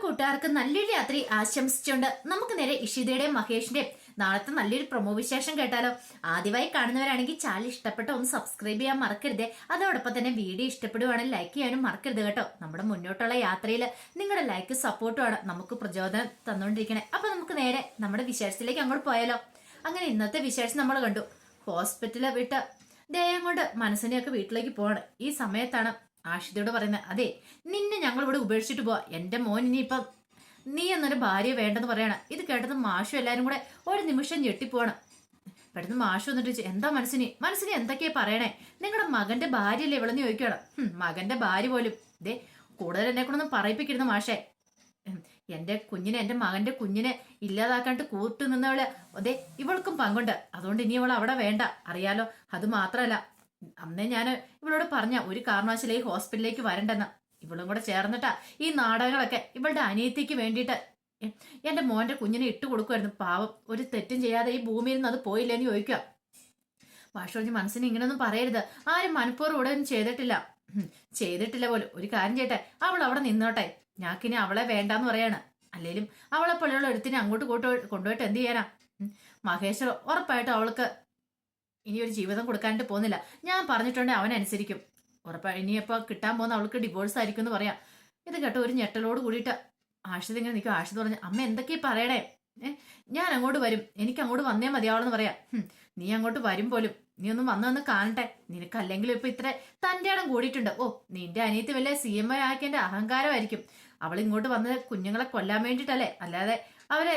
കൂട്ടുകാർക്ക് നല്ലൊരു രാത്രി ആശംസിച്ചുകൊണ്ട് നമുക്ക് നേരെ ഇഷിതയുടെയും മഹേഷിന്റെയും നാളത്തെ നല്ലൊരു പ്രൊമോ വിശേഷം കേട്ടാലോ. ആദ്യമായി കാണുന്നവരാണെങ്കിൽ ചാനൽ ഇഷ്ടപ്പെട്ട ഒന്ന് സബ്സ്ക്രൈബ് ചെയ്യാൻ മറക്കരുത്. അതോടൊപ്പം തന്നെ വീഡിയോ ഇഷ്ടപ്പെടുവാണെങ്കിൽ ലൈക്ക് ചെയ്യാനും മറക്കരുത് കേട്ടോ. നമ്മുടെ മുന്നോട്ടുള്ള യാത്രയിൽ നിങ്ങളുടെ ലൈക്ക് സപ്പോർട്ടുമാണ് നമുക്ക് പ്രചോദനം തന്നുകൊണ്ടിരിക്കണേ. അപ്പൊ നമുക്ക് നേരെ നമ്മുടെ വിശേഷത്തിലേക്ക് അങ്ങോട്ട് പോയാലോ. അങ്ങനെ ഇന്നത്തെ വിശേഷം നമ്മൾ കണ്ടു. ഹോസ്പിറ്റലിൽ വിട്ട് ദേഹം കൊണ്ട് മനസ്സിനെയൊക്കെ വീട്ടിലേക്ക് പോവാണ്. ഈ സമയത്താണ് ആഷിതയോട് പറയുന്നത്, അതെ നിന്നെ ഞങ്ങൾ ഇവിടെ ഉപേക്ഷിച്ചിട്ട് പോവാ, എന്റെ മോൻ ഇനിയിപ്പം നീ എന്നൊരു ഭാര്യ വേണ്ടെന്ന് പറയണം. ഇത് കേട്ടത് മാഷും എല്ലാരും കൂടെ ഒരു നിമിഷം ഞെട്ടിപ്പോവാണ്. പെട്ടെന്ന് മാഷു വന്നിട്ട് എന്താ മനസ്സിനി എന്തൊക്കെയാ പറയണേ, നിങ്ങളുടെ മകന്റെ ഭാര്യയല്ലേ ഇവളെന്ന് ചോദിക്കുകയാണ്. മകന്റെ ഭാര്യ പോലും ഇതേ കൂടുതൽ എന്നെ കൊണ്ടൊന്നും പറയിപ്പിക്കരുത് മാഷേ. എന്റെ മകന്റെ കുഞ്ഞിനെ ഇല്ലാതാക്കാണ്ട് കൂട്ടു നിന്നവള് അതെ ഇവൾക്കും പങ്കുണ്ട്. അതുകൊണ്ട് ഇനി അവൾ അവിടെ വേണ്ട, അറിയാലോ. അത് മാത്രല്ല അന്നേ ഞാൻ ഇവളോട് പറഞ്ഞ ഒരു കാരണവശാലും ഈ ഹോസ്പിറ്റലിലേക്ക് വരണ്ടെന്ന്. ഇവളും കൂടെ ചേർന്നിട്ടാ ഈ നാടകങ്ങളൊക്കെ ഇവളുടെ അനിയത്തിക്ക് വേണ്ടിയിട്ട് എന്റെ മോന്റെ കുഞ്ഞിനെ ഇട്ട് കൊടുക്കുമായിരുന്നു. പാവം ഒരു തെറ്റും ചെയ്യാതെ ഈ ഭൂമിയിൽ നിന്ന് അത് പോയില്ലെന്ന് ചോദിക്കുക. ഭാഷോജി മനസ്സിന് ഇങ്ങനെയൊന്നും പറയരുത്, ആരും മനഃപൂർവ്വം ഇവിടെ ഒന്നും ചെയ്തിട്ടില്ല പോലും. ഒരു കാര്യം ചെയ്യട്ടെ, അവൾ അവിടെ നിന്നോട്ടെ, ഞാക്കിനി അവളെ വേണ്ടാന്ന് പറയാണ്. അല്ലേലും അവളെ പോലെയുള്ള ഒരുത്തിനെ അങ്ങോട്ട് കൊണ്ടുപോയിട്ട് എന്ത് ചെയ്യാനാ. മഹേശ്വർ ഉറപ്പായിട്ടും അവൾക്ക് ഇനി ഒരു ജീവിതം കൊടുക്കാനായിട്ട് പോകുന്നില്ല. ഞാൻ പറഞ്ഞിട്ടുണ്ടെങ്കിൽ അവനനുസരിക്കും. ഉറപ്പായി ഇനിയപ്പോ കിട്ടാൻ പോകുന്ന അവൾക്ക് ഡിവോഴ്സ് ആയിരിക്കും എന്ന് പറയാം. ഇത് കേട്ടോ ഒരു ഞെട്ടലോട് കൂടിയിട്ട് ആഷിത് ഇങ്ങനെ നിൽക്കും. ആഷിത് പറഞ്ഞു, അമ്മ എന്തൊക്കെയാ പറയണേ, ഞാൻ അങ്ങോട്ട് വരും, എനിക്ക് അങ്ങോട്ട് വന്നേ മതിയാവളെന്ന് പറയാം. നീ അങ്ങോട്ട് വരും പോലും, നീ ഒന്ന് വന്ന് കാണട്ടെ. നിനക്ക് അല്ലെങ്കിലും ഇപ്പൊ ഇത്ര തന്റെ ഇടം കൂടിയിട്ടുണ്ട്. ഓ നിന്റെ അനിയത്തി വല്ല CMO ആക്കിയതിന്റെ അഹങ്കാരമായിരിക്കും. അവൾ ഇങ്ങോട്ട് വന്ന് കുഞ്ഞുങ്ങളെ കൊല്ലാൻ വേണ്ടിയിട്ടല്ലേ, അല്ലാതെ അവരെ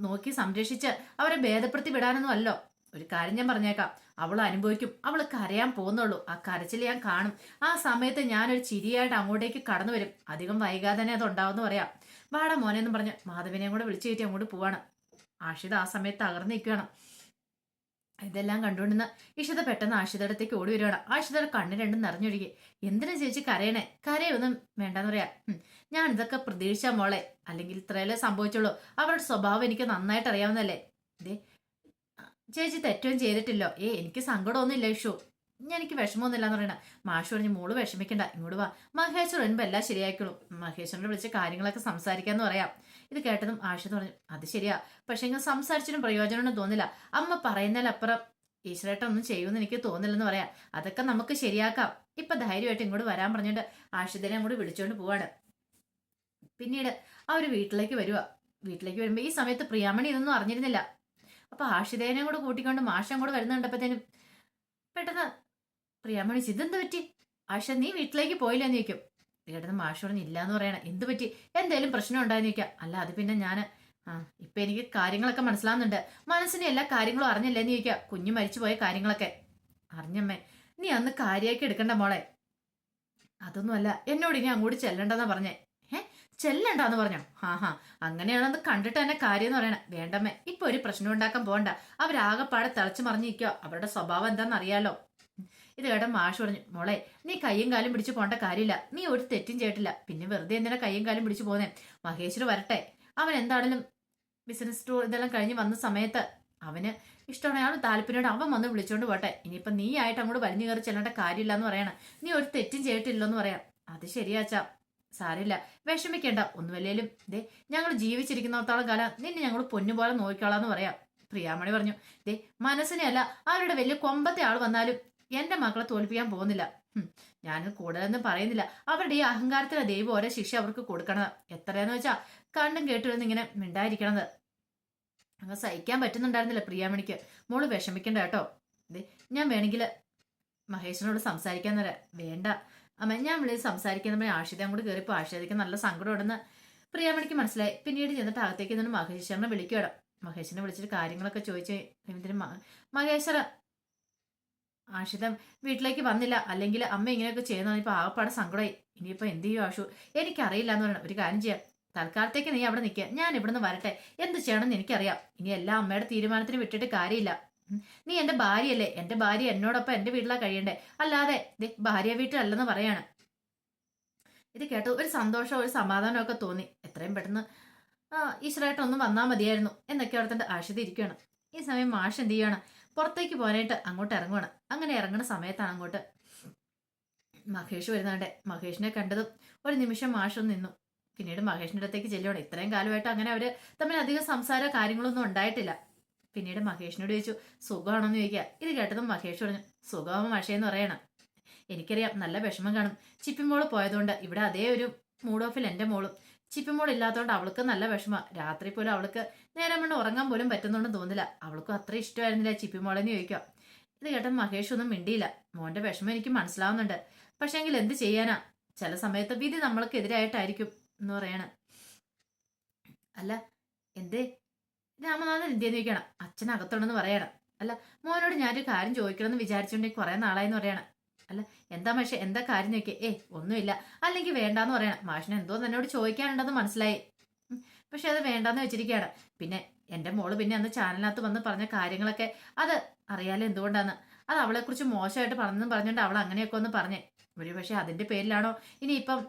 നോക്കി സംരക്ഷിച്ച് അവരെ ഭേദപ്പെടുത്തി വിടാനൊന്നും അല്ലോ. ഒരു കാര്യം ഞാൻ പറഞ്ഞേക്കാം, അവൾ അനുഭവിക്കും, അവൾ കരയാൻ പോകുന്നുള്ളൂ. ആ കരച്ചിൽ ഞാൻ കാണും. ആ സമയത്ത് ഞാനൊരു ചിരിയായിട്ട് അങ്ങോട്ടേക്ക് കടന്നു വരും. അധികം വൈകാതെ തന്നെ അത് ഉണ്ടാവുമെന്ന് പറയാം. വാടാ മോനെ എന്ന് പറഞ്ഞ് മാധവിനെയും കൂടെ വിളിച്ചു കയറ്റി അങ്ങോട്ട് പോവാണ്. ആഷിത ആ സമയത്ത് തകർന്നു നിൽക്കുകയാണ്. ഇതെല്ലാം കണ്ടുകൊണ്ടിരുന്ന ഇഷിത പെട്ടെന്ന് ആഷിതയുടെ അടുത്തേക്ക് ഓടി വരുവാണ്. ആഷിതയുടെ കണ്ണ് രണ്ടും നിറഞ്ഞൊഴുകി. എന്തിനാ ചേച്ചി കരയണേ? കരയൊന്നും വേണ്ടെന്ന് പറയാ. ഞാൻ ഇതൊക്കെ പ്രതീക്ഷിച്ച മോളെ, അല്ലെങ്കിൽ ഇത്രയല്ലേ സംഭവിച്ചുള്ളൂ. അവരുടെ സ്വഭാവം എനിക്ക് നന്നായിട്ട് അറിയാവുന്നല്ലേ. ഇതേ ചേച്ചി തെറ്റവും ചെയ്തിട്ടില്ലോ. എനിക്ക് സങ്കടമൊന്നും ഇല്ല ഇഷു, എനിക്ക് വിഷമമൊന്നുമില്ല എന്ന് പറയണ. മാഷു പറഞ്ഞു, മോള് വിഷമിക്കണ്ട, ഇങ്ങോട്ട് വാ, മഹേശ്വർ വരുമ്പോ എല്ലാം ശരിയായിക്കോളും. മഹേശ്വരനെ വിളിച്ച് കാര്യങ്ങളൊക്കെ സംസാരിക്കാന്ന് പറയാം. ഇത് കേട്ടതും ആഷിത് പറഞ്ഞു, അത് ശരിയാ, പക്ഷെ ഇങ്ങനെ സംസാരിച്ചിട്ടും പ്രയോജനമൊന്നും തോന്നില്ല. അമ്മ പറയുന്നതിലപ്പുറം ഈശ്വരേട്ടൻ ഒന്നും ചെയ്യുമെന്ന് എനിക്ക് തോന്നില്ലെന്ന് പറയാം. അതൊക്കെ നമുക്ക് ശരിയാക്കാം. ഇപ്പൊ ധൈര്യമായിട്ട് ഇങ്ങോട്ട് വരാൻ പറഞ്ഞിട്ട് ആഷിതിനെ അങ്ങോട്ട് വിളിച്ചോണ്ട് പോവാണ്. പിന്നീട് ആ ഒരു വീട്ടിലേക്ക് വരുമ്പോ ഈ സമയത്ത് പ്രിയാമണി ഇതൊന്നും അറിഞ്ഞിരുന്നില്ല. അപ്പൊ ആഷിതേനെ കൂടെ കൂട്ടിക്കൊണ്ട് മാഷം കൂടെ വരുന്നുണ്ടപ്പോഴത്തേനും പെട്ടെന്ന് പ്രിയാമണി, ഇതെന്ത് പറ്റി ആഷ, നീ വീട്ടിലേക്ക് പോയില്ലെന്ന് ചോദിക്കും. കേട്ടത് മാഷ് പറഞ്ഞു, ഇല്ല എന്ന് പറയണ. എന്ത് പറ്റി, എന്തേലും പ്രശ്നം ഉണ്ടായെന്ന് ചോദിക്കാം. അല്ല അത് പിന്നെ ഞാന് ഇപ്പൊ എനിക്ക് കാര്യങ്ങളൊക്കെ മനസ്സിലാവുന്നുണ്ട്, മനസ്സിന് എല്ലാ കാര്യങ്ങളും അറിഞ്ഞില്ലെന്ന് ചോദിക്കാം. കുഞ്ഞു മരിച്ചുപോയ കാര്യങ്ങളൊക്കെ അറിഞ്ഞമ്മേ. നീ അന്ന് കാര്യമാക്കി എടുക്കണ്ട മോളെ. അതൊന്നുമല്ല, എന്നോട് ഇനി അങ്ങോട്ട് ചെല്ലണ്ടെന്നാ പറഞ്ഞേ. ചെല്ലണ്ടെന്ന് പറഞ്ഞോ? അങ്ങനെയാണെന്ന് കണ്ടിട്ട് തന്നെ കാര്യം എന്ന് പറയണേ. വേണ്ടമ്മേ, ഇപ്പൊ ഒരു പ്രശ്നം ഉണ്ടാക്കാൻ പോകണ്ട. അവരാകെപ്പാടെ തിളച്ചു മറിഞ്ഞിരിക്കോ, അവരുടെ സ്വഭാവം എന്താണെന്ന് അറിയാലോ. ഇത് കേട്ട മാഷ് പറഞ്ഞു, മോളെ നീ കയ്യും കാലും പിടിച്ചു പോകേണ്ട കാര്യമില്ല, നീ ഒരു തെറ്റും ചെയ്തിട്ടില്ല, പിന്നെ വെറുതെ എന്തിനാ കയ്യും കാലും പിടിച്ചു പോകുന്നേ. മഹേശ്വർ വരട്ടെ, അവൻ എന്താണെങ്കിലും ബിസിനസ് ടൂർ ഇതെല്ലാം കഴിഞ്ഞ് വന്ന സമയത്ത് അവന് ഇഷ്ടമാണ്, അയാൾ താല്പര്യമാണ്, അവൻ വന്ന് വിളിച്ചോണ്ട് പോട്ടെ. ഇനിയിപ്പൊ നീ ആയിട്ട് അങ്ങോട്ട് വലിഞ്ഞു കയറി ചെല്ലേണ്ട കാര്യമില്ല എന്ന് പറയണം. നീ ഒരു തെറ്റും ചെയ്തിട്ടില്ലോ എന്ന് പറയാം. അത് ശരിയാച്ചാ, സാരില്ല, വിഷമിക്കേണ്ട, ഒന്നുമല്ലേലും ദേ ഞങ്ങൾ ജീവിച്ചിരിക്കുന്നിടത്തോളം കാലം നിന്നെ ഞങ്ങൾ പൊന്നുപോലെ നോക്കിക്കോളാന്ന് പറയാം. പ്രിയാമണി പറഞ്ഞു, ദേ മനസ്സിനെ അല്ല, അവരുടെ വലിയ കൊമ്പത്തെ ആൾ വന്നാലും എന്റെ മക്കളെ തോൽപ്പിക്കാൻ പോകുന്നില്ല. ഞാൻ കൂടുതലൊന്നും പറയുന്നില്ല. അവരുടെ ഈ അഹങ്കാരത്തിലെ ദൈവം ഓരോ ശിക്ഷ അവർക്ക് കൊടുക്കണത്. എത്രയാന്ന് വെച്ചാ കണ്ടും കേട്ടുവന്ന് ഇങ്ങനെ മിണ്ടായിരിക്കണത് അങ്ങ് സഹിക്കാൻ പറ്റുന്നുണ്ടായിരുന്നില്ല പ്രിയാമണിക്ക്. മോള് വിഷമിക്കണ്ട കേട്ടോ. ഞാൻ വേണമെങ്കിൽ മഹേഷിനോട് സംസാരിക്കാൻ തരാം. വേണ്ട അമ്മ, ഞാൻ വിളിച്ച് സംസാരിക്കുന്ന ആഷിത അങ്ങോട്ട് കയറിപ്പോ ആഷിതയ്ക്ക് നല്ല സങ്കടം ഉണ്ടെന്ന് പ്രിയാമണിക്ക് മനസ്സിലായി. പിന്നീട് ചെന്നിട്ട് അകത്തേക്ക് നിന്ന് മഹേശ്വരനെ വിളിക്കുകയാണ്. മഹേശ്വരനെ വിളിച്ചിട്ട് കാര്യങ്ങളൊക്കെ ചോദിച്ച് മഹേശ്വര ആഷിത വീട്ടിലേക്ക് വന്നില്ല, അല്ലെങ്കിൽ അമ്മ ഇങ്ങനെയൊക്കെ ചെയ്യുന്ന ഇപ്പൊ ആകപ്പാടെ സങ്കടമായി. ഇനിയിപ്പോ എന്ത് ചെയ്യും ആഷു, എനിക്കറിയില്ല എന്ന് പറയണം. ഒരു കാര്യം ചെയ്യാം, തൽക്കാലത്തേക്ക് നീ അവിടെ നിൽക്കുക, ഞാൻ ഇവിടുന്ന് വരട്ടെ, എന്ത് ചെയ്യണമെന്ന് എനിക്കറിയാം. ഇനി എല്ലാം അമ്മയുടെ തീരുമാനത്തിന് വിട്ടിട്ട് കാര്യമില്ല. നീ എന്റെ ഭാര്യയല്ലേ, എന്റെ ഭാര്യ എന്നോടൊപ്പം എന്റെ വീട്ടിലാ കഴിയണ്ടേ, അല്ലാതെ ഭാര്യ വീട്ടിലല്ലെന്ന് പറയാണ്. ഇത് കേട്ടു ഒരു സന്തോഷം ഒരു സമാധാനം ഒക്കെ തോന്നി. എത്രയും പെട്ടെന്ന് ഈശ്വരായിട്ട് ഒന്നും വന്നാൽ മതിയായിരുന്നു എന്നൊക്കെ ഓർത്തിട്ട് ആഷിത ഇരിക്കുകയാണ്. ഈ സമയം മാഷ് എന്ത് ചെയ്യാണ്, പുറത്തേക്ക് പോകാനായിട്ട് അങ്ങോട്ട് ഇറങ്ങുവാണ്. അങ്ങനെ ഇറങ്ങുന്ന സമയത്താണ് അങ്ങോട്ട് മഹേഷ് വരുന്നുണ്ട്. മഹേഷിനെ കണ്ടതും ഒരു നിമിഷം മാഷ് നിന്നു. പിന്നീട് മഹേഷിന്റെ അടുത്തേക്ക് ചെല്ലുവാണ്. ഇത്രയും കാലമായിട്ട് അങ്ങനെ അവര് തമ്മിൽ അധികം സംസാര കാര്യങ്ങളൊന്നും ഉണ്ടായിട്ടില്ല. പിന്നീട് മഹേഷിനോട് ചോദിച്ചു സുഖമാണോന്ന് ചോദിക്കുക. ഇത് കേട്ടതും മഹേഷ് പറഞ്ഞു സുഖമാമ മഷയെന്ന് പറയണം. എനിക്കറിയാം നല്ല വിഷമം കാണും. ചിപ്പിമോള് പോയതുകൊണ്ട് ഇവിടെ അതേ ഒരു മൂഡ് ഓഫിൽ എൻ്റെ മോളും. ചിപ്പിമോൾ ഇല്ലാത്തതുകൊണ്ട് അവൾക്ക് നല്ല വിഷമ. രാത്രി പോലും അവൾക്ക് നേരം കൊണ്ട് ഉറങ്ങാൻ പോലും പറ്റുന്നുണ്ടെന്ന് തോന്നില്ല. അവൾക്കും അത്ര ഇഷ്ടമായിരുന്നില്ല ചിപ്പിമോളെന്ന് ചോദിക്കുക. ഇത് കേട്ട മഹേഷ് ഒന്നും മിണ്ടിയില്ല. മോന്റെ വിഷമം എനിക്ക് മനസ്സിലാവുന്നുണ്ട്. പക്ഷെങ്കിൽ എന്ത് ചെയ്യാനാ, ചില സമയത്ത് വിധി നമ്മൾക്ക് എതിരായിട്ടായിരിക്കും എന്ന് പറയണ. അല്ല എന്തേ രാമനാഥൻ എന്തെന്ന് ചോദിക്കണം. അച്ഛനകത്തുണ്ടെന്ന് പറയണം. അല്ല മോനോട് ഞാനൊരു കാര്യം ചോദിക്കണമെന്ന് വിചാരിച്ചുകൊണ്ടെങ്കിൽ കുറെ നാളായെന്ന് പറയണം. അല്ല എന്താ മാഷെ എന്താ കാര്യം ചോദിക്കേ? ഒന്നുമില്ല. അല്ലെങ്കിൽ വേണ്ടാന്ന് പറയണം. മാഷിന് എന്തോ എന്നോട് ചോദിക്കാനുണ്ടെന്ന് മനസ്സിലായി. പക്ഷെ അത് വേണ്ടാന്ന് വെച്ചിരിക്കുകയാണ്. പിന്നെ എന്റെ മോള് പിന്നെ അന്ന് ചാനലിനകത്ത് വന്ന് പറഞ്ഞ കാര്യങ്ങളൊക്കെ അത് അറിയാലോ എന്തുകൊണ്ടാന്ന്. അത് അവളെക്കുറിച്ച് മോശമായിട്ട് പറഞ്ഞെന്ന് പറഞ്ഞുകൊണ്ട് അവൾ അങ്ങനെയൊക്കെ ഒന്ന് പറഞ്ഞേ. ഒരു പക്ഷെ അതിന്റെ പേരിലാണോ ഇനിയിപ്പം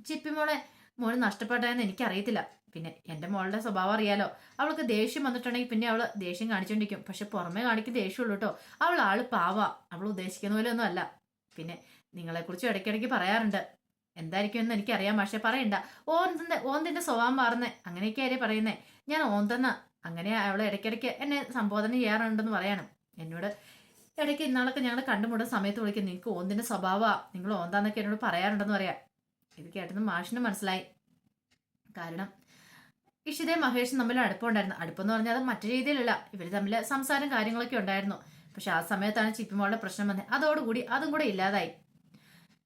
ചിപ്പിമോളെ മോന് നഷ്ടപ്പെട്ടതെന്ന് എനിക്കറിയത്തില്ല. പിന്നെ എന്റെ മോളുടെ സ്വഭാവം അറിയാലോ. അവൾക്ക് ദേഷ്യം വന്നിട്ടുണ്ടെങ്കിൽ പിന്നെ അവള് ദേഷ്യം കാണിച്ചോണ്ടിരിക്കും. പക്ഷെ പുറമെ കാണിക്കും ദേഷ്യമുള്ളൂ കേട്ടോ. അവൾ ആള് പാവാ. അവൾ ഉദ്ദേശിക്കുന്ന പോലെ ഒന്നും അല്ല. പിന്നെ നിങ്ങളെക്കുറിച്ച് ഇടയ്ക്കിടയ്ക്ക് പറയാറുണ്ട്. എന്തായിരിക്കും എന്ന് എനിക്കറിയാം. പക്ഷെ പറയണ്ട. ഓന്തിന്റെ സ്വഭാവം മാറുന്നേ അങ്ങനെയൊക്കെ ആരെ പറയുന്നേ. ഞാൻ ഓന്തെന്ന അങ്ങനെ അവളെ ഇടയ്ക്കിടയ്ക്ക് എന്നെ സംബോധന ചെയ്യാറുണ്ടെന്ന് പറയണം. എന്നോട് ഇടയ്ക്ക് ഇന്നാളൊക്കെ ഞങ്ങൾ കണ്ടുമുട്ടുന്ന സമയത്ത് വിളിക്കും നിങ്ങൾക്ക് ഓന്തിന്റെ സ്വഭാവമാ, നിങ്ങൾ ഓന്താന്നൊക്കെ എന്നോട് പറയാറുണ്ടെന്ന് പറയാം. ഇത് കേട്ടെന്ന് മാഷിന് മനസ്സിലായി. കാരണം ഇഷിതയും മഹേഷും തമ്മിൽ അടുപ്പമുണ്ടായിരുന്നു. അടുപ്പെന്ന് പറഞ്ഞാൽ അത് മറ്റു രീതിയിലല്ല. ഇവർ തമ്മിൽ സംസാരം കാര്യങ്ങളൊക്കെ ഉണ്ടായിരുന്നു. പക്ഷെ ആ സമയത്താണ് ചിപ്പിമോളുടെ പ്രശ്നം വന്നത്. അതോടുകൂടി അതും കൂടെ ഇല്ലാതായി.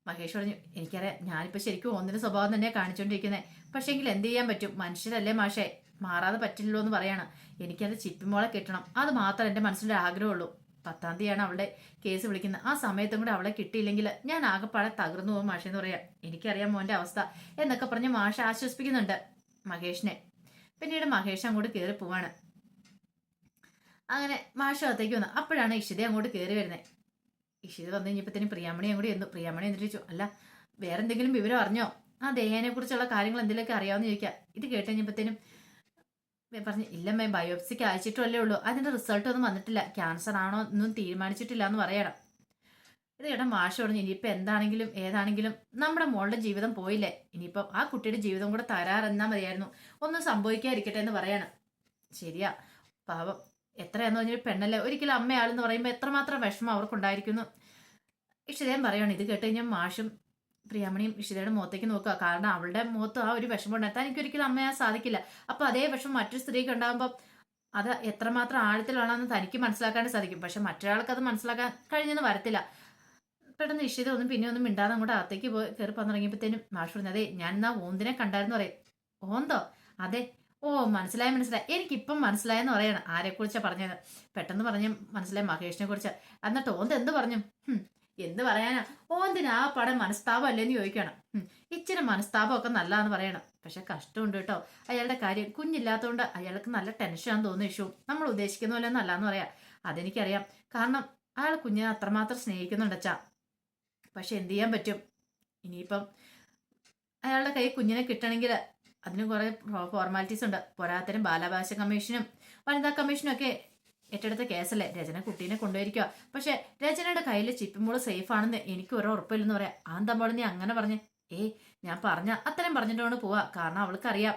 മഹേഷ് പറഞ്ഞു എനിക്കറിയാം ഞാനിപ്പോൾ ശരിക്കും ഒന്നിന്റെ സ്വഭാവം തന്നെ കാണിച്ചുകൊണ്ടിരിക്കുന്നത്. പക്ഷേ എങ്കിൽ എന്ത് ചെയ്യാൻ പറ്റും, മനുഷ്യരല്ലേ മാഷേ, മാറാതെ പറ്റില്ലല്ലോ എന്ന് പറയാണ്. എനിക്കത് ചിപ്പിമോളെ കിട്ടണം, അത് മാത്രം എൻ്റെ മനസ്സിലൊരു ആഗ്രഹമുള്ളൂ. 10-ാം തീയതിയാണ് അവളുടെ കേസ് വിളിക്കുന്നത്. ആ സമയത്തും കൂടെ അവളെ കിട്ടിയില്ലെങ്കിൽ ഞാൻ ആകെപ്പാടെ തകർന്നു പോകും മാഷെന്ന് പറയാം. എനിക്കറിയാം മോൻ്റെ അവസ്ഥ എന്നൊക്കെ പറഞ്ഞ് മാഷ ആശ്വസിപ്പിക്കുന്നുണ്ട് മഹേഷിനെ. പിന്നീട് മഹേഷ് അങ്ങോട്ട് കയറി പോവാണ്. അങ്ങനെ മാഷ അകത്തേക്ക് വന്നു. അപ്പോഴാണ് ഇഷിത അങ്ങോട്ട് കയറി വരുന്നത്. ഇഷിത വന്നു കഴിഞ്ഞപ്പോഴത്തേനും പ്രിയാമണി അങ്ങോട്ട് ചെന്നു. പ്രിയാമണി എന്നിട്ട് ചോദിച്ചു അല്ല വേറെ എന്തെങ്കിലും വിവരം അറിഞ്ഞോ, ആ ദേഹനെ കുറിച്ചുള്ള കാര്യങ്ങൾ എന്തെങ്കിലുമൊക്കെ അറിയാമെന്ന് ചോദിക്കാം. ഇത് കേട്ട് കഴിഞ്ഞപ്പോഴത്തേനും പറഞ്ഞു ഇല്ലമ്മേ ബയോപ്സിക്ക് അയച്ചിട്ടല്ലേ ഉള്ളൂ, അതിന്റെ റിസൾട്ട് ഒന്നും വന്നിട്ടില്ല, ക്യാൻസർ ആണോ ഒന്നും തീരുമാനിച്ചിട്ടില്ല എന്ന് പറയണം. ഇത് കേട്ടാ മാഷ് പറഞ്ഞു ഇനിയിപ്പോൾ എന്താണെങ്കിലും ഏതാണെങ്കിലും നമ്മുടെ മോളുടെ ജീവിതം പോയില്ലേ, ഇനിയിപ്പം ആ കുട്ടിയുടെ ജീവിതം കൂടെ തരാറെന്നാ മതിയായിരുന്നു, ഒന്നും സംഭവിക്കാതിരിക്കട്ടെ എന്ന് പറയണം. ശരിയാ പാവം, എത്രയാന്ന് പറഞ്ഞൊരു പെണ്ണല്ലേ, ഒരിക്കലും അമ്മയാളെന്ന് പറയുമ്പോൾ എത്രമാത്രം വിഷമം അവർക്കുണ്ടായിരിക്കുന്നു. ഇഷിതയും പറയാണ്. ഇത് കേട്ട് കഴിഞ്ഞാൽ മാഷും പ്രിയാമണിയും ഇഷിതയുടെ മുഖത്തേക്ക് നോക്കുക. കാരണം അവളുടെ മുഖത്ത് ആ ഒരു വിഷമം ഉണ്ടായിരുത്താൻ എനിക്കൊരിക്കലും അമ്മയാൻ സാധിക്കില്ല. അപ്പൊ അതേ വിഷമം മറ്റൊരു സ്ത്രീക്ക് ഉണ്ടാകുമ്പോൾ അത് എത്രമാത്രം ആഴത്തിലാണെന്ന് തനിക്ക് മനസ്സിലാക്കാൻ സാധിക്കും. പക്ഷെ മറ്റൊരാൾക്ക് അത് മനസ്സിലാക്കാൻ കഴിഞ്ഞെന്ന് വരത്തില്ല. പെട്ടെന്ന് ഇഷിത ഒന്നും പിന്നെ ഒന്നും മിണ്ടാതെ അങ്ങോട്ട് അകത്തേക്ക് പോയി കയറി വന്നിറങ്ങിയപ്പോഴത്തേനും മാഷ് പറഞ്ഞു അതെ ഞാൻ എന്നാ ഓന്തിനെ കണ്ടായിരുന്നു പറയും. ഓന്തോ? അതെ. ഓ മനസ്സിലായി എനിക്കിപ്പം മനസ്സിലായെന്ന് പറയണം. ആരെക്കുറിച്ചാണ് പറഞ്ഞത്? പെട്ടെന്ന് പറഞ്ഞ് മനസ്സിലായി മഹേഷിനെ കുറിച്ച്. എന്നിട്ട് ഓന്ത് എന്ത് പറഞ്ഞു? എന്ത് പറയാനാ, ഓന്തിന് ആ പടം മനസ്താപം അല്ലേന്ന് ചോദിക്കണം. ഇച്ചിരി മനസ്താപമൊക്കെ നല്ലതാന്ന് പറയണം. പക്ഷെ കഷ്ടമുണ്ട് കേട്ടോ, അയാളുടെ കാര്യം കുഞ്ഞില്ലാത്തതുകൊണ്ട് അയാൾക്ക് നല്ല ടെൻഷനാന്ന് തോന്നുന്നു. ഇഷ്യൂ നമ്മൾ ഉദ്ദേശിക്കുന്ന പോലെ ഒന്നും അല്ലാന്ന് പറയാം. അതെനിക്കറിയാം. കാരണം അയാൾ കുഞ്ഞിനെ അത്രമാത്രം സ്നേഹിക്കുന്നുണ്ടച്ചാ. പക്ഷെ എന്ത് ചെയ്യാൻ പറ്റും, ഇനിയിപ്പം അയാളുടെ കൈ കുഞ്ഞിനെ കിട്ടണമെങ്കിൽ അതിന് കുറെ ഫോർമാലിറ്റീസ് ഉണ്ട്. പോരാത്തരം ബാലാവകാശ കമ്മീഷനും വനിതാ കമ്മീഷനും ഒക്കെ ഏറ്റെടുത്ത കേസല്ലേ. രചന കുട്ടീനെ കൊണ്ടുപോയിരിക്കുക. പക്ഷെ രചനയുടെ കയ്യിൽ ചിപ്പിമോള് സേഫ് ആണെന്ന് എനിക്ക് ഒരു ഉറപ്പില്ലെന്ന് പറയാം. ആ തമ്പോള് നീ അങ്ങനെ പറഞ്ഞ് ഞാൻ പറഞ്ഞ അത്രയും പറഞ്ഞിട്ടാണ് പോവാ. കാരണം അവൾക്കറിയാം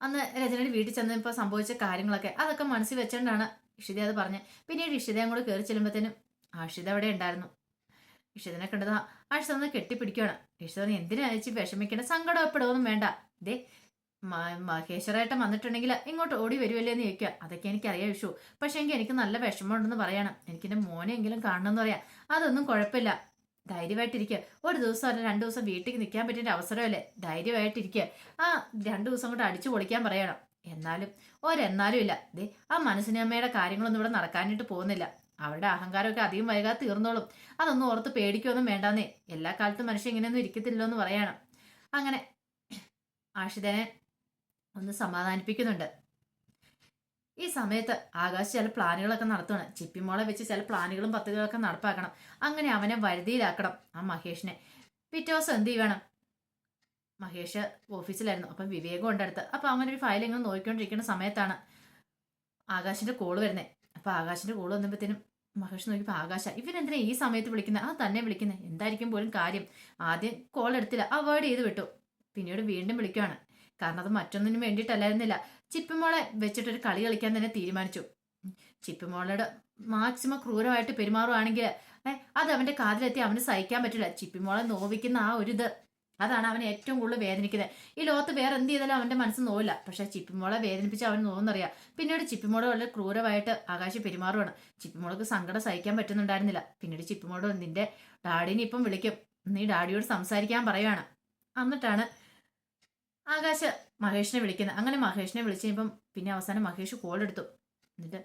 അന്ന് രചനയുടെ വീട്ടിൽ ചെന്നപ്പോൾ സംഭവിച്ച കാര്യങ്ങളൊക്കെ അതൊക്കെ മനസ്സിൽ വെച്ചുകൊണ്ടാണ് ഇഷിത അത് പറഞ്ഞ്. പിന്നീട് ഇഷിതയും കൂടെ കയറി ചെല്ലുമ്പോഴത്തേനും ആഷിത അവിടെ ഉണ്ടായിരുന്നു. ഇഷിതനെ കണ്ടതാ ആഷിത ഒന്ന് കെട്ടിപ്പിടിക്കുകയാണ്. ഇഷിത എന്തിനാ അയച്ച് വിഷമിക്കണം, സങ്കടപ്പെടുകയൊന്നും വേണ്ട. ഇതേ മഹേശ്വരായിട്ട് വന്നിട്ടുണ്ടെങ്കിൽ ഇങ്ങോട്ട് ഓടി വരുമല്ലേ എന്ന് ചോദിക്കുക. അതൊക്കെ എനിക്കറിയാം വിഷു, പക്ഷെ എങ്കിൽ എനിക്ക് നല്ല വിഷമമുണ്ടെന്ന് പറയണം. എനിക്കെൻ്റെ മോനെങ്കിലും കാണണമെന്ന് പറയാം. അതൊന്നും കുഴപ്പമില്ല, ധൈര്യമായിട്ടിരിക്കുക. ഒരു ദിവസം അല്ല 2 ദിവസം വീട്ടിൽ നിൽക്കാൻ പറ്റിയ അവസരമല്ലേ, ധൈര്യമായിട്ടിരിക്കുക. ആ 2 ദിവസം കൊണ്ട് അടിച്ചു പൊളിക്കാൻ പറയണം. എന്നാലും ഒരെന്നാലും ഇല്ല. ദേ ആ മനസ്സിനമ്മയുടെ കാര്യങ്ങളൊന്നും ഇവിടെ നടക്കാനായിട്ട് പോകുന്നില്ല. അവരുടെ അഹങ്കാരമൊക്കെ അധികം വൈകാതെ തീർന്നോളും. അതൊന്നും ഓർത്ത് പേടിക്കൊന്നും വേണ്ടാന്നേ. എല്ലാ കാലത്തും മനുഷ്യൻ ഇങ്ങനെയൊന്നും ഇരിക്കത്തില്ലോ എന്ന് പറയണം. അങ്ങനെ ആഷിതനെ ഒന്ന് സമാധാനിപ്പിക്കുന്നുണ്ട്. ഈ സമയത്ത് ആകാശ് ചില പ്ലാനുകളൊക്കെ നടത്തുകയാണ്. ചിപ്പിമോളെ വെച്ച് ചില പ്ലാനുകളും പദ്ധതികളൊക്കെ നടപ്പാക്കണം. അങ്ങനെ അവനെ വരുതിയിലാക്കണം ആ മഹേഷിനെ. പിറ്റേ ദിവസം എന്ത് ചെയ്യണം, മഹേഷ് ഓഫീസിലായിരുന്നു. അപ്പം വിവേകം ഉണ്ട് അടുത്ത്. അപ്പം അങ്ങനെ ഒരു ഫയൽ ഇങ്ങനെ നോക്കിക്കൊണ്ടിരിക്കുന്ന സമയത്താണ് ആകാശിന്റെ കോള് വരുന്നത്. അപ്പൊ ആകാശിന്റെ കോള് വന്നപ്പോഴത്തേനും മഹേഷ് നോക്കിയപ്പോൾ ആകാശ ഇവരെന്തിനാ ഈ സമയത്ത് വിളിക്കുന്നത്, ആ തന്നെ വിളിക്കുന്നത് എന്തായിരിക്കും പോലും കാര്യം. ആദ്യം കോൾ എടുത്തില്ല, അവോയ്ഡ് ചെയ്ത് വിട്ടു. പിന്നീട് വീണ്ടും വിളിക്കുകയാണ്. കാരണം അത് മറ്റൊന്നിനും വേണ്ടിയിട്ടല്ലായിരുന്നില്ല, ചിപ്പിമോളെ വെച്ചിട്ടൊരു കളി കളിക്കാൻ തന്നെ തീരുമാനിച്ചു. ചിപ്പിമോളോട് മാക്സിമം ക്രൂരമായിട്ട് പെരുമാറുവാണെങ്കിൽ അത് അവന്റെ കാതിലെത്തി അവന് സഹിക്കാൻ പറ്റില്ല. ചിപ്പിമോളെ നോവിക്കുന്ന ആ ഒരു ഇത്, അതാണ് അവനെ ഏറ്റവും കൂടുതൽ വേദനിക്കുന്നത്. ഈ ലോകത്ത് വേറെ എന്ത് ചെയ്താലും അവന്റെ മനസ്സ് നോവില്ല, പക്ഷെ ചിപ്പിമോളെ വേദനിപ്പിച്ച് അവൻ നോവുന്നറിയാം. പിന്നീട് ചിപ്പിമോള് വളരെ ക്രൂരമായിട്ട് ആകാശ് പെരുമാറുവാണ്. ചിപ്പിമോൾക്ക് സങ്കടം സഹിക്കാൻ പറ്റുന്നുണ്ടായിരുന്നില്ല. പിന്നീട് ചിപ്പിമോളോട് നിന്റെ ഡാഡിനെ ഇപ്പം വിളിക്കും, നീ ഡാഡിയോട് സംസാരിക്കാൻ പറയുകയാണ്. എന്നിട്ടാണ് ആകാശ് മഹേഷിനെ വിളിക്കുന്നത്. അങ്ങനെ മഹേഷിനെ വിളിച്ച് കഴിയുമ്പം പിന്നെ അവസാനം മഹേഷ് കോൾ എടുത്തു. എന്നിട്ട്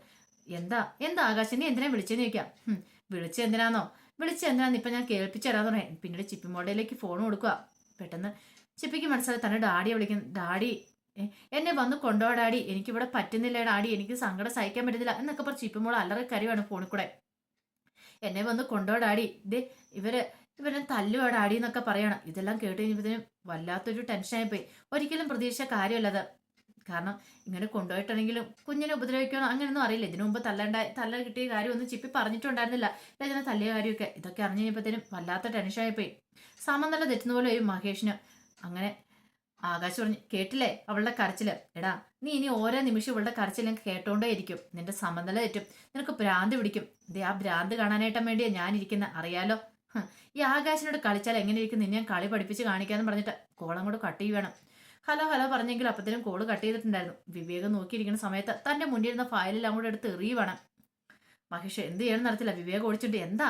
എന്താ എന്താ ആകാശ്, നീ എന്തിനാ വിളിച്ചെന്ന് ചോദിക്കാം. വിളിച്ച എന്തിനാന്ന് ഇപ്പൊ ഞാൻ കേൾപ്പിച്ചു തരാന്ന് പറയാം. പിന്നീട് ചിപ്പിമോളയിലേക്ക് ഫോൺ കൊടുക്കുക. പെട്ടെന്ന് ചിപ്പിക്ക് മനസ്സിലായി തന്നെ ഡാഡിയെ വിളിക്കുന്നു. ഡാഡി എന്നെ വന്ന് കൊണ്ടുപോവാ ഡാഡി, എനിക്കിവിടെ പറ്റുന്നില്ല ഡാഡി, എനിക്ക് സങ്കടം സഹിക്കാൻ പറ്റുന്നില്ല എന്നൊക്കെ പറഞ്ഞ് ചിപ്പിമോൾ അല്ലറ കരുവാണ് ഫോണിൽ കൂടെ. എന്നെ വന്ന് കൊണ്ടുപോവാ ഡാഡി, ഇവരെ തല്ലുവാ ഡാഡി എന്നൊക്കെ പറയണം. ഇതെല്ലാം കേട്ട് കഴിഞ്ഞപ്പോഴത്തേനും വല്ലാത്തൊരു ടെൻഷനായിപ്പോയി. ഒരിക്കലും പ്രതീക്ഷിച്ച കാര്യമല്ലത്. കാരണം ഇങ്ങനെ കൊണ്ടുപോയിട്ടുണ്ടെങ്കിലും കുഞ്ഞിനെ ഉപദ്രവിക്കണോ അങ്ങനെയൊന്നും അറിയില്ല. ഇതിനു മുമ്പ് തല്ല കിട്ടിയ കാര്യമൊന്നും ചിപ്പി പറഞ്ഞിട്ടുണ്ടായിരുന്നില്ല. രചന തല്ലിയ കാര്യമൊക്കെ ഇതൊക്കെ അറിഞ്ഞു കഴിഞ്ഞപ്പോഴത്തേനും വല്ലാത്ത ടെൻഷനായിപ്പോയി. സമനില തെറ്റുന്ന പോലെ ഒരു മഹേഷിന്. അങ്ങനെ ആകാശ് പറഞ്ഞു, കേട്ടില്ലേ അവളുടെ കരച്ചില്, എടാ നീ ഇനി ഓരോ നിമിഷം ഇവളുടെ കരച്ചിലും കേട്ടോണ്ടേ ഇരിക്കും, നിന്റെ സമനില തെറ്റും, നിനക്ക് ഭ്രാന്ത് പിടിക്കും. ആ ഭ്രാന്ത് കാണാനായിട്ട് വേണ്ടിയാ ഞാനിരിക്കുന്ന അറിയാലോ. ഈ ആകാശിനോട് കളിച്ചാൽ എങ്ങനെ ഇരിക്കും, നിന്നെ കളി പഠിപ്പിച്ച് കാണിക്കാന്ന് പറഞ്ഞിട്ട് കോളം കൂടെ കട്ട് ചെയ്യണം. ഹലോ ഹലോ പറഞ്ഞെങ്കിൽ അപ്പത്തേനും കോള് കട്ട് ചെയ്തിട്ടുണ്ടായിരുന്നു. വിവേകം നോക്കിയിരിക്കുന്ന സമയത്ത് തന്റെ മുന്നിലിരുന്ന ഫയലെല്ലാം കൂടെ എടുത്ത് എറിയുവാണ്. മഹേഷ് എന്ത് ചെയ്യണം നടത്തില്ല. വിവേകം ഓടിച്ചിട്ട് എന്താ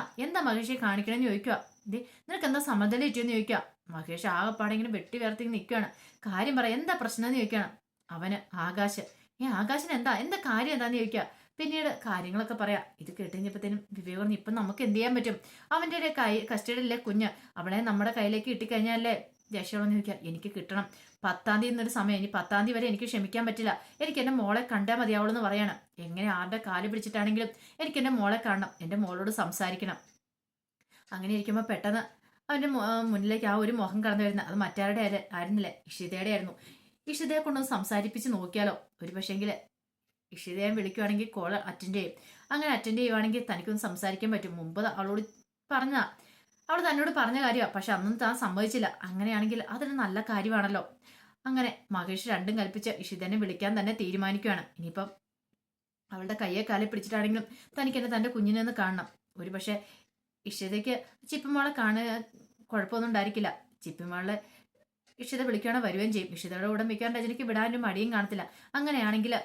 മഹേഷെ കാണിക്കണമെന്ന് ചോദിക്കുക. നിനക്ക് എന്താ സമനില തെറ്റിയെന്ന് ചോദിക്കുക. മഹേഷ് ആകെപ്പാടെങ്കിലും വെട്ടി വേർത്തി നിൽക്കുകയാണ്. കാര്യം പറ, എന്താ പ്രശ്നം എന്ന് ചോദിക്കണം. അവന് ആകാശിന് എന്താ കാര്യം എന്താന്ന് ചോദിക്കുക. പിന്നീട് കാര്യങ്ങളൊക്കെ പറയാം. ഇത് കേട്ടുകഴിഞ്ഞപ്പോഴത്തേനും വിവേക് പറഞ്ഞു, ഇപ്പം നമുക്ക് എന്ത് ചെയ്യാൻ പറ്റും, അവന്റെ കസ്റ്റഡിയിലെ കുഞ്ഞ് അവളെ നമ്മുടെ കയ്യിലേക്ക് കിട്ടിക്കഴിഞ്ഞാലേ രക്ഷയോന്ന് ചോദിക്കുക. എനിക്ക് കിട്ടണം, 10-ാം തീയതി എന്നൊരു സമയം, ഇനി 10-ാം തീയതി വരെ എനിക്ക് ക്ഷമിക്കാൻ പറ്റില്ല, എനിക്ക് എന്റെ മോളെ കണ്ടാൽ മതിയാവുള്ളൂ പറയാണ്. എങ്ങനെ ആരുടെ കാല് പിടിച്ചിട്ടാണെങ്കിലും എനിക്ക് എന്റെ മോളെ കാണണം, എന്റെ മോളോട് സംസാരിക്കണം. അങ്ങനെ ഇരിക്കുമ്പോൾ പെട്ടെന്ന് അവന്റെ മുന്നിലേക്ക് ആ ഒരു മുഖം കടന്നു വരുന്നത് അത് മറ്റാരുടെ ആയിരുന്നില്ലേ, ഇഷിതയുടെ ആയിരുന്നു. ഇഷിതയെ കൊണ്ടൊന്ന് സംസാരിപ്പിച്ച് നോക്കിയാലോ, ഒരു പക്ഷേങ്കിൽ ഇഷിതയെ വിളിക്കുവാണെങ്കിൽ കോൾ അറ്റൻഡ് ചെയ്യും. അങ്ങനെ അറ്റൻഡ് ചെയ്യുവാണെങ്കിൽ തനിക്കൊന്ന് സംസാരിക്കാൻ പറ്റും. മുമ്പ് അവളോട് അവൾ തന്നോട് പറഞ്ഞ കാര്യമാണ്, പക്ഷെ അന്നും താൻ സമ്മതിച്ചില്ല. അങ്ങനെയാണെങ്കിൽ അതൊരു നല്ല കാര്യമാണല്ലോ. അങ്ങനെ മഹേഷ് രണ്ടും കൽപ്പിച്ച് ഇഷിതനെ വിളിക്കാൻ തന്നെ തീരുമാനിക്കുകയാണ്. ഇനിയിപ്പം അവളുടെ കയ്യെ കാലെ പിടിച്ചിട്ടാണെങ്കിലും തനിക്ക് തന്റെ കുഞ്ഞിനെ ഒന്ന് കാണണം. ഒരു പക്ഷെ ഇഷിതയ്ക്ക് ചിപ്പിമോളെ കുഴപ്പമൊന്നും ഉണ്ടായിരിക്കില്ല. ചിപ്പിമോളെ ഇഷിത വിളിക്കുകയാണെ വരുകയും ചെയ്യും. ഇഷിതയുടെ കൂടെ മിക്കാൻ രജനിക്ക് വിടാനൊരു മടിയും കാണത്തില്ല. അങ്ങനെയാണെങ്കിൽ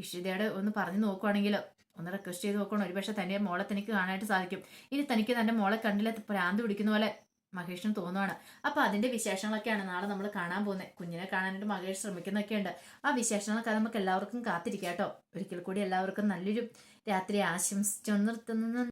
ഇഷിതയുടെ ഒന്ന് പറഞ്ഞു നോക്കുവാണെങ്കിൽ, ഒന്ന് റിക്വസ്റ്റ് ചെയ്ത് നോക്കണം. ഒരുപക്ഷെ തന്റെ മോളെ തനിക്ക് കാണാനായിട്ട് സാധിക്കും. ഇനി തനിക്ക് തന്റെ മോളെ കണ്ടില്ല ഭ്രാന്ത് പിടിക്കുന്ന പോലെ മഹേഷിന് തോന്നുവാണ്. അപ്പൊ അതിന്റെ വിശേഷങ്ങളൊക്കെയാണ് നാളെ നമ്മൾ കാണാൻ പോകുന്നത്. കുഞ്ഞിനെ കാണാനായിട്ട് മഹേഷ് ശ്രമിക്കുന്നൊക്കെ ഉണ്ട്. ആ വിശേഷങ്ങളൊക്കെ നമുക്ക് എല്ലാവർക്കും കാത്തിരിക്കാം കേട്ടോ. ഒരിക്കൽ കൂടി എല്ലാവർക്കും നല്ലൊരു രാത്രി ആശംസിച്ചു നിർത്തുന്നു.